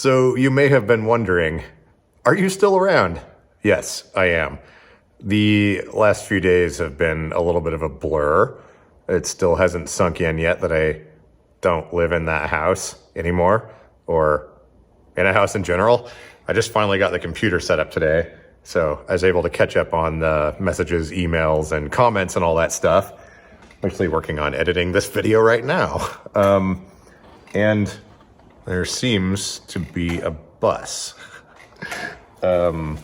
So you may have been wondering, are you still around? Yes, I am. The last few days have been a little bit of a blur. It still hasn't sunk in yet that I don't live in that house anymore, or in a house in general. I just finally got the computer set up today, so I was able to catch up on the messages, emails, and comments and all that stuff. I'm actually working on editing this video right now. And there seems to be a bus. Man,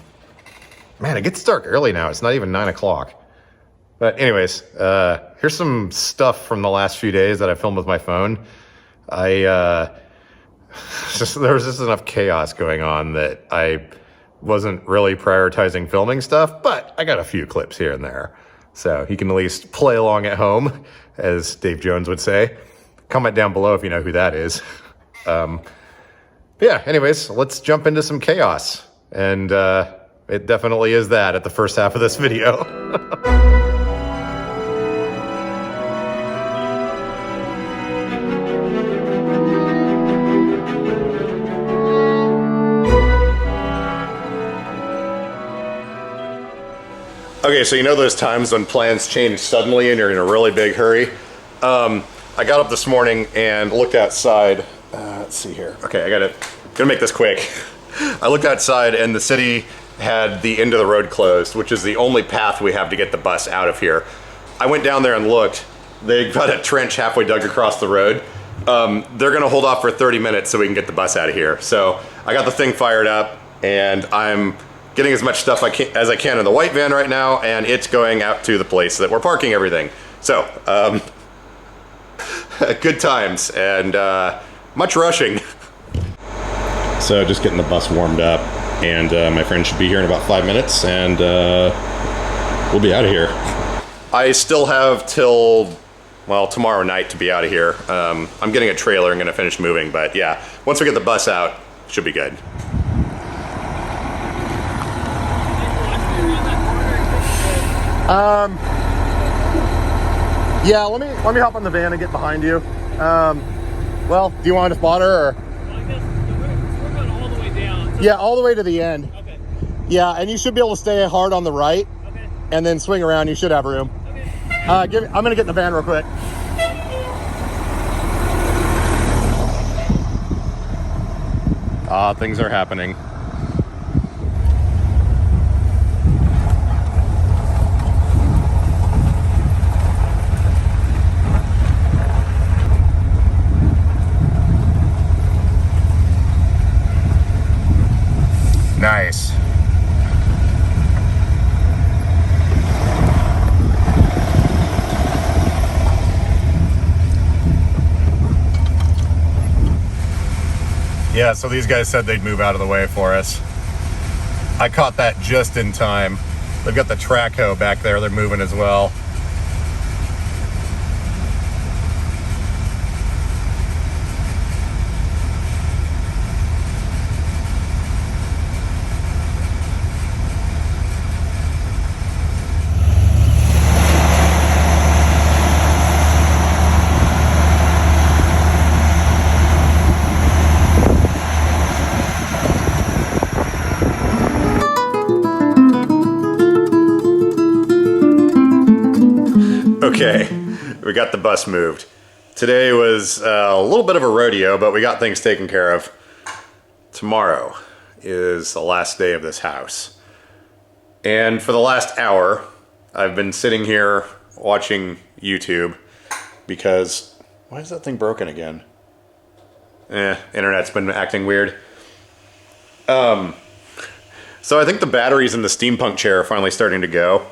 it gets dark early now. It's not even 9 o'clock. But anyways, here's some stuff from the last few days that I filmed with my phone. There was just enough chaos going on that I wasn't really prioritizing filming stuff, but I got a few clips here and there. So you can at least play along at home, as Dave Jones would say. Comment down below if you know who that is. Yeah, anyways, let's jump into some chaos. And it definitely is that at the first half of this video. Okay, so you know those times when plans change suddenly and you're in a really big hurry? I got up this morning and looked outside. Let's see here. Okay, gonna make this quick. I looked outside and the city had the end of the road closed, which is the only path we have to get the bus out of here. I went down there and looked. They got a trench halfway dug across the road. They're gonna hold off for 30 minutes so we can get the bus out of here. So I got the thing fired up and I'm getting as much stuff as I can in the white van right now, and it's going out to the place that we're parking everything. So, good times and much rushing. So just getting the bus warmed up, and my friend should be here in about 5 minutes, and we'll be out of here. I still have till, well, tomorrow night to be out of here. I'm getting a trailer and gonna finish moving, but yeah, once we get the bus out, should be good. Yeah, let me hop on the van and get behind you. Well, do you want a spotter or? Well, I guess we're going all the way down. So yeah, all the way to the end. Okay. Yeah, and you should be able to stay hard on the right. Okay. And then swing around. You should have room. Okay. I'm gonna get in the van real quick. Things are happening. Nice. Yeah, so these guys said they'd move out of the way for us. I caught that just in time. They've got the track hoe back there, they're moving as well. Okay, we got the bus moved. Today was a little bit of a rodeo, but we got things taken care of. Tomorrow is the last day of this house. And for the last hour, I've been sitting here watching YouTube because, why is that thing broken again? Internet's been acting weird. So I think the batteries in the steampunk chair are finally starting to go.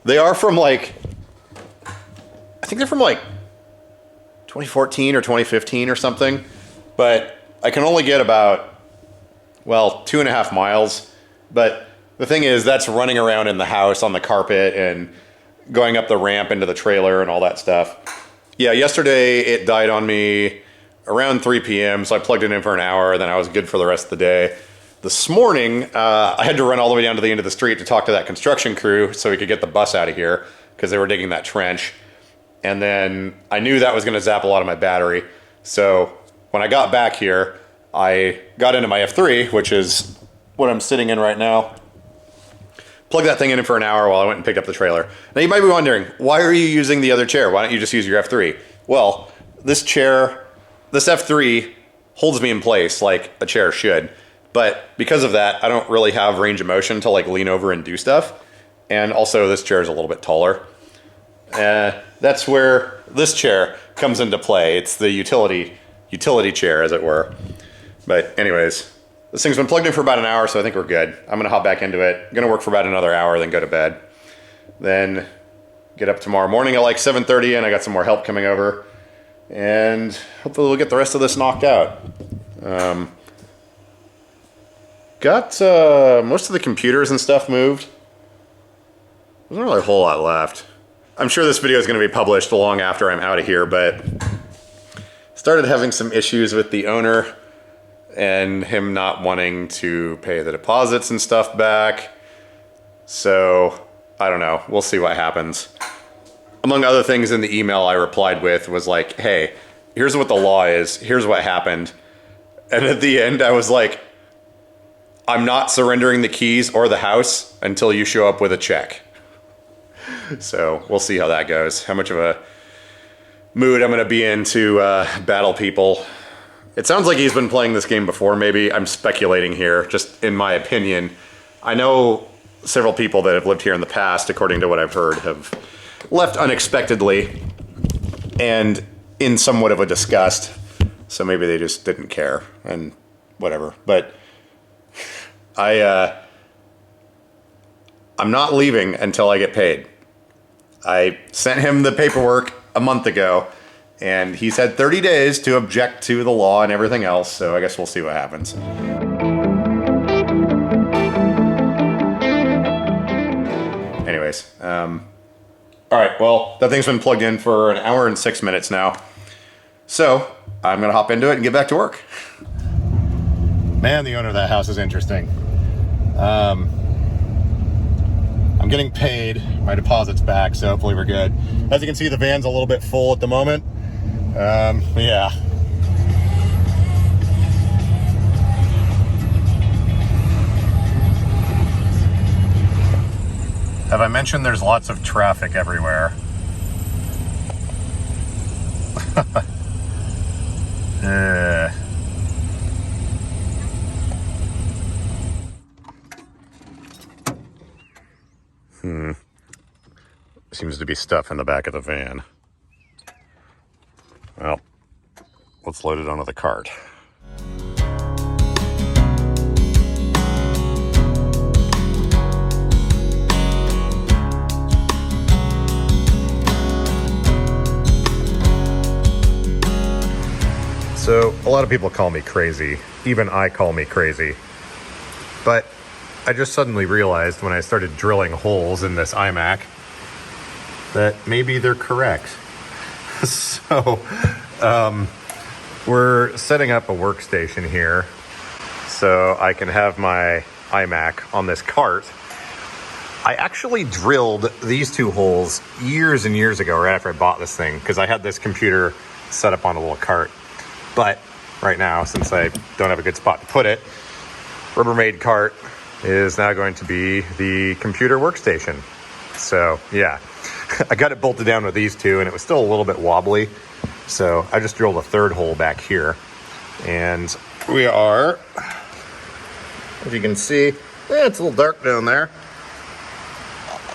They are from like, I think they're from like 2014 or 2015 or something, but I can only get about, well, 2.5 miles. But the thing is, that's running around in the house on the carpet and going up the ramp into the trailer and all that stuff. Yeah, yesterday it died on me around 3 p.m., so I plugged it in for an hour, then I was good for the rest of the day. This morning, I had to run all the way down to the end of the street to talk to that construction crew so we could get the bus out of here because they were digging that trench. And then I knew that was going to zap a lot of my battery. So when I got back here, I got into my F3, which is what I'm sitting in right now. Plug that thing in for an hour while I went and picked up the trailer. Now you might be wondering, why are you using the other chair? Why don't you just use your F3? Well, this chair, this F3 holds me in place like a chair should. But because of that, I don't really have range of motion to like lean over and do stuff. And also this chair is a little bit taller. That's where this chair comes into play. It's the utility chair, as it were. But anyways, this thing's been plugged in for about an hour, so I think we're good. I'm gonna hop back into it. I'm gonna work for about another hour, then go to bed. Then get up tomorrow morning at like 7:30, and I got some more help coming over. And hopefully we'll get the rest of this knocked out. Got most of the computers and stuff moved. There's not really a whole lot left. I'm sure this video is going to be published long after I'm out of here, but started having some issues with the owner and him not wanting to pay the deposits and stuff back. So I don't know. We'll see what happens. Among other things in the email I replied with was like, hey, here's what the law is. Here's what happened. And at the end, I was like, I'm not surrendering the keys or the house until you show up with a check. So we'll see how that goes. How much of a mood I'm going to be in to battle people. It sounds like he's been playing this game before. Maybe I'm speculating here, just in my opinion. I know several people that have lived here in the past, according to what I've heard, have left unexpectedly and in somewhat of a disgust. So maybe they just didn't care and whatever. But I'm not leaving until I get paid. I sent him the paperwork a month ago, and he's had 30 days to object to the law and everything else, so I guess we'll see what happens. Anyways, all right, well, that thing's been plugged in for an hour and 6 minutes now. So I'm gonna hop into it and get back to work. Man, the owner of that house is interesting. I'm getting paid, my deposit's back, so hopefully we're good. As you can see, the van's a little bit full at the moment. Yeah. Have I mentioned there's lots of traffic everywhere? Seems to be stuff in the back of the van. Well, let's load it onto the cart. So, a lot of people call me crazy. Even I call me crazy. But I just suddenly realized when I started drilling holes in this iMac that maybe they're correct. So, we're setting up a workstation here so I can have my iMac on this cart. I actually drilled these two holes years and years ago, right after I bought this thing, because I had this computer set up on a little cart. But right now, since I don't have a good spot to put it, Rubbermaid cart is now going to be the computer workstation. So yeah, I got it bolted down with these two and it was still a little bit wobbly. So I just drilled a third hole back here. And we are, as you can see, it's a little dark down there.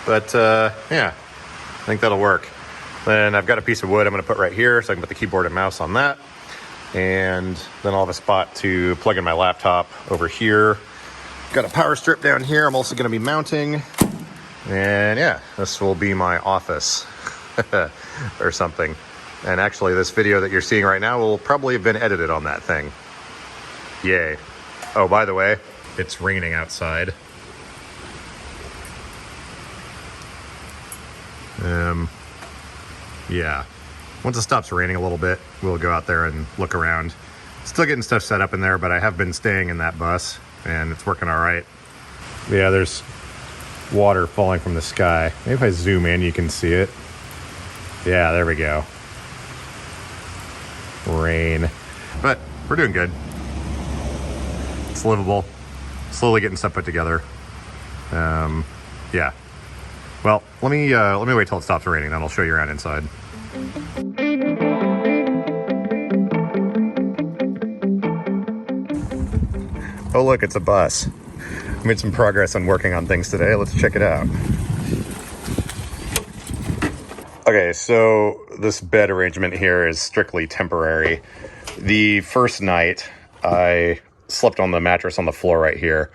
But yeah, I think that'll work. Then I've got a piece of wood I'm gonna put right here so I can put the keyboard and mouse on that. And then I'll have a spot to plug in my laptop over here. Got a power strip down here I'm also gonna be mounting. And yeah, this will be my office or something. And actually this video that you're seeing right now will probably have been edited on that thing. Yay. Oh, by the way, it's raining outside. Yeah. Once it stops raining a little bit, we'll go out there and look around. Still getting stuff set up in there, but I have been staying in that bus and it's working all right. Yeah, there's water falling from the sky. Maybe if I zoom in, you can see it. Yeah, there we go. Rain. But we're doing good. It's livable. Slowly getting stuff put together. Yeah. Well, let me wait till it stops raining, then I'll show you around inside. Oh look, it's a bus. Made some progress on working on things today. Let's check it out. Okay, so this bed arrangement here is strictly temporary. The first night, I slept on the mattress on the floor right here.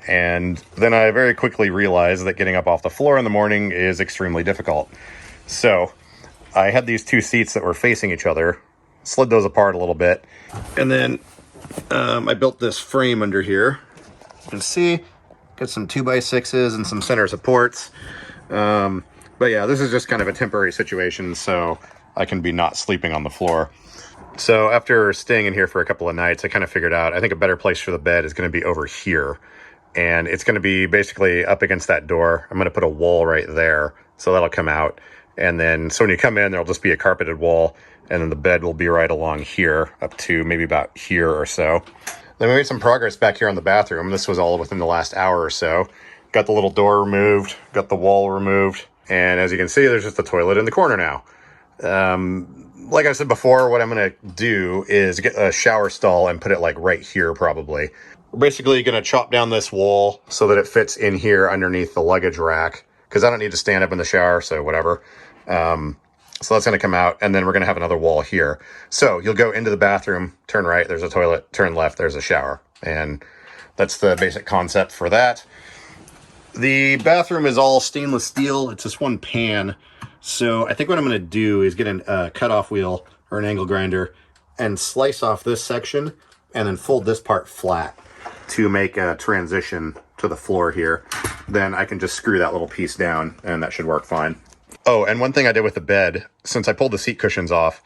And then I very quickly realized that getting up off the floor in the morning is extremely difficult. So I had these two seats that were facing each other, slid those apart a little bit, and then I built this frame under here. You can see, got some 2x6s and some center supports. But yeah, this is just kind of a temporary situation, so I can be not sleeping on the floor. So after staying in here for a couple of nights, I kind of figured out, I think a better place for the bed is going to be over here. And it's going to be basically up against that door. I'm going to put a wall right there, so that'll come out. And then, so when you come in, there'll just be a carpeted wall, and then the bed will be right along here, up to maybe about here or so. Then we made some progress back here on the bathroom. This was all within the last hour or so. Got the little door removed, got the wall removed, and as you can see, there's just a toilet in the corner now. Like I said before, what I'm going to do is get a shower stall and put it like right here probably. We're basically going to chop down this wall so that it fits in here underneath the luggage rack, because I don't need to stand up in the shower, so whatever. So that's going to come out, and then we're going to have another wall here. So you'll go into the bathroom, turn right, there's a toilet, turn left, there's a shower. And that's the basic concept for that. The bathroom is all stainless steel. It's just one pan. So I think what I'm going to do is get a cutoff wheel or an angle grinder and slice off this section and then fold this part flat to make a transition to the floor here. Then I can just screw that little piece down and that should work fine. Oh, and one thing I did with the bed, since I pulled the seat cushions off,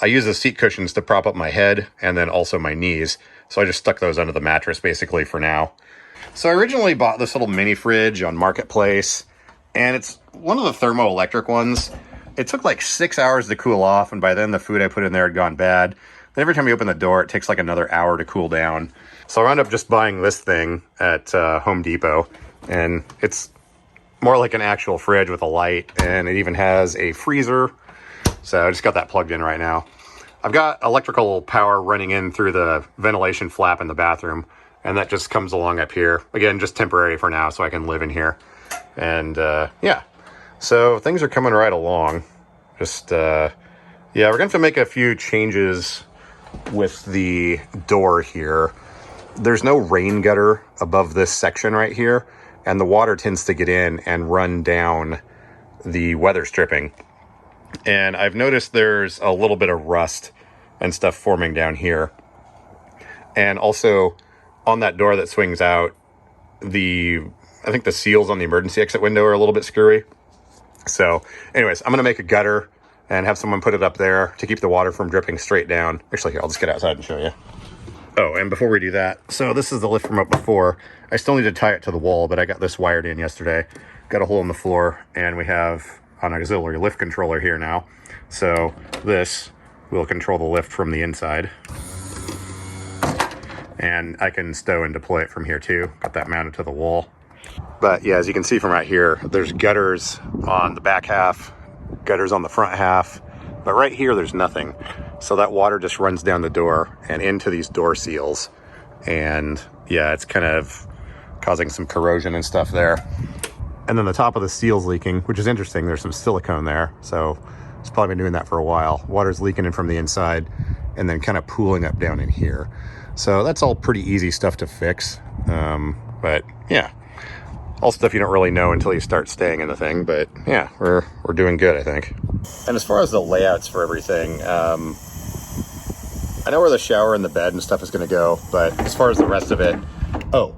I use the seat cushions to prop up my head and then also my knees. So I just stuck those under the mattress basically for now. So I originally bought this little mini fridge on Marketplace, and it's one of the thermoelectric ones. It took like 6 hours to cool off, and by then the food I put in there had gone bad. Then every time you open the door, it takes like another hour to cool down. So I wound up just buying this thing at Home Depot, and it's more like an actual fridge with a light, and it even has a freezer. So I just got that plugged in right now. I've got electrical power running in through the ventilation flap in the bathroom, and that just comes along up here. Again, just temporary for now so I can live in here. And yeah, so things are coming right along. Just, yeah, we're going to have to make a few changes with the door here. There's no rain gutter above this section right here, and the water tends to get in and run down the weather stripping. And I've noticed there's a little bit of rust and stuff forming down here. And also on that door that swings out, I think the seals on the emergency exit window are a little bit screwy. So anyways, I'm going to make a gutter and have someone put it up there to keep the water from dripping straight down. Actually, here, I'll just get outside and show you. Oh, and before we do that, so this is the lift from up before. I still need to tie it to the wall, but I got this wired in yesterday. Got a hole in the floor, and we have an auxiliary lift controller here now. So this will control the lift from the inside. And I can stow and deploy it from here too. Got that mounted to the wall. But yeah, as you can see from right here, there's gutters on the back half, gutters on the front half, but right here there's nothing. So that water just runs down the door and into these door seals. And yeah, it's kind of causing some corrosion and stuff there. And then the top of the seal's leaking, which is interesting. There's some silicone there. So it's probably been doing that for a while. Water's leaking in from the inside and then kind of pooling up down in here. So that's all pretty easy stuff to fix. But yeah, all stuff you don't really know until you start staying in the thing. But yeah, we're doing good, I think. And as far as the layouts for everything, I know where the shower and the bed and stuff is going to go, but as far as the rest of it, oh,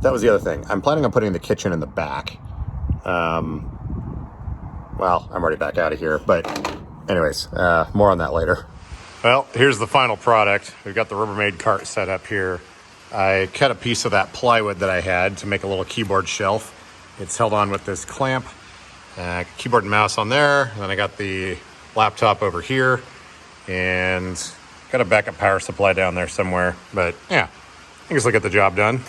that was the other thing. I'm planning on putting the kitchen in the back. Well, I'm already back out of here, but anyways, more on that later. Well, here's the final product. We've got the Rubbermaid cart set up here. I cut a piece of that plywood that I had to make a little keyboard shelf. It's held on with this clamp, keyboard and mouse on there. And then I got the laptop over here and got a backup power supply down there somewhere. But yeah, I guess I get the job done.